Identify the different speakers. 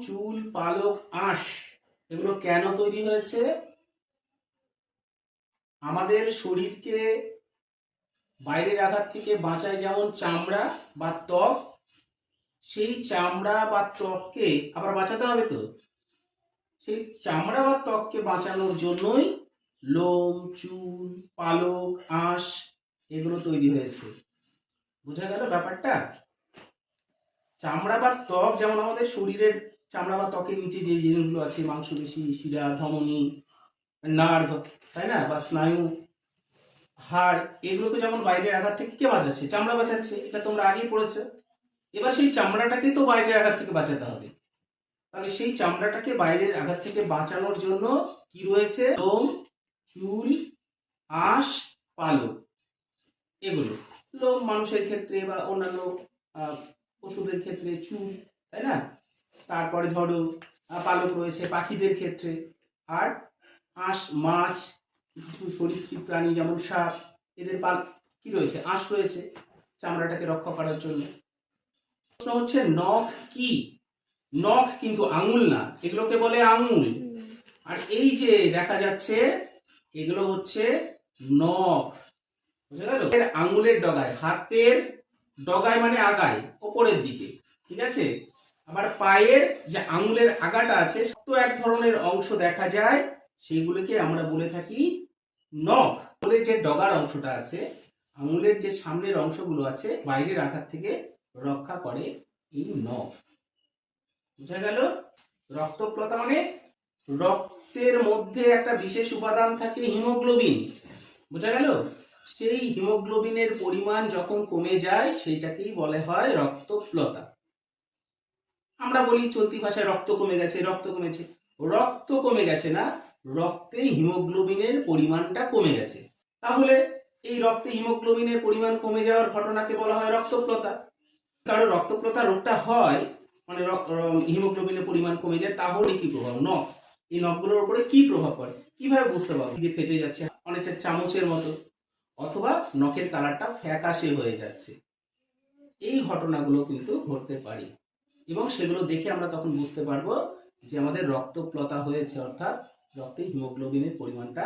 Speaker 1: চুল, পালক, আঁশ এগুলো কেন তৈরি হয়েছে? আমাদের শরীরকে বাইরের আঘাত থেকে বাঁচায় যেমন চামড়া বা ত্বক, সেই চামড়া বা ত্বককে আবার বাঁচাতে হবে তো, সেই চামড়া বা ত্বককে বাঁচানোর জন্যই লোম, চুল, পালক, আঁশ এগুলো তৈরি হয়েছে। বোঝা গেল ব্যাপারটা? চামড়া বা ত্বক যেমন আমাদের শরীরের চামড়া বা ত্বকের নিচে যে জিনিসগুলো আছে, মাংসপেশি, শিরা, ধমনী, নার্ভ, তাই না, বা স্নায়ু, হাড়, এগুলোকে যেমন বাইরের আঘাত থেকে কে বাঁচাচ্ছে? চামড়া বাঁচাচ্ছে, এটা তোমরা আগেই পড়েছো। এবার সেই চামড়াটাকে তো বাইরের আঘাত থেকে বাঁচাতে হবে, তাহলে সেই চামড়াটাকে বাইরের আঘাত থেকে বাঁচানোর জন্য কি রয়েছে? লোম, চুল, আঁশ, পালক এগুলো। লোম মানুষের ক্ষেত্রে বা অন্যান্য পশুদের ক্ষেত্রে চুল, তাই না? তারপরে ধরো পালক রয়েছে পাখিদের ক্ষেত্রে, আর আঁশ মাছ, কিছু সরীসৃপ প্রাণী যেমন সাপ, এদের কি রয়েছে? আঁশ রয়েছে চামড়াটাকে রক্ষা করার জন্য। প্রশ্ন হচ্ছে নখ কি? নখ কিন্তু আঙুল না, এগুলোকে বলে আঙুল। আর এই যে দেখা যাচ্ছে এগুলো হচ্ছে নখ। বুঝা গেল? আঙুলের ডগায়, হাতের ডগায় মানে আগায়, ওপরের দিকে, ঠিক আছে? আবার পায়ের যে আঙুলের আগাটা আছে, তো এক ধরনের অংশ দেখা যায়, সেগুলোকে আমরা বলে থাকি নখ। আঙুলের যে ডগার অংশটা আছে, আঙুলের যে সামনের অংশগুলো আছে, বাইরের আঘাত থেকে রক্ষা করে এই নখ। বুঝা গেল? রক্তপ্লতা মানে রক্তের মধ্যে একটা বিশেষ উপাদান থাকে হিমোগ্লোবিন। বুঝা গেল? সেই হিমোগ্লোবিনের পরিমাণ যখন কমে যায় সেইটাকেই বলে হয় রক্তপ্লতা। আমরা বলি চলতি ভাষায় রক্ত কমে গেছে, রক্ত কমেছে। রক্ত কমে গেছে না, রক্তে হিমোগ্লোবিনের পরিমাণটা কমে গেছে। তাহলে এই রক্তে হিমোগ্লোবিনের পরিমাণ কমে যাওয়ার ঘটনাকে বলা হয় রক্তপ্লতা। কারণ রক্তপ্লতা রোগটা হয় মানে হিমোগ্লোবিনের পরিমাণ কমে যায়, তাহলে কি প্রভাব? নখ, এই নখগুলোর উপরে কি প্রভাব পড়ে কিভাবে বুঝতে পারবো? যে ফেটে যাচ্ছে অনেকটা চামচের মতো, অথবা নখের কালারটা ফ্যাকাশে হয়ে যাচ্ছে, এই ঘটনাগুলো কিন্তু ঘটতে পারে। এবং সেগুলো দেখে আমরা তখন বুঝতে পারবো যে আমাদের রক্তপ্লতা হয়েছে, অর্থাৎ রক্তে হিমোগ্লোবিনের পরিমাণটা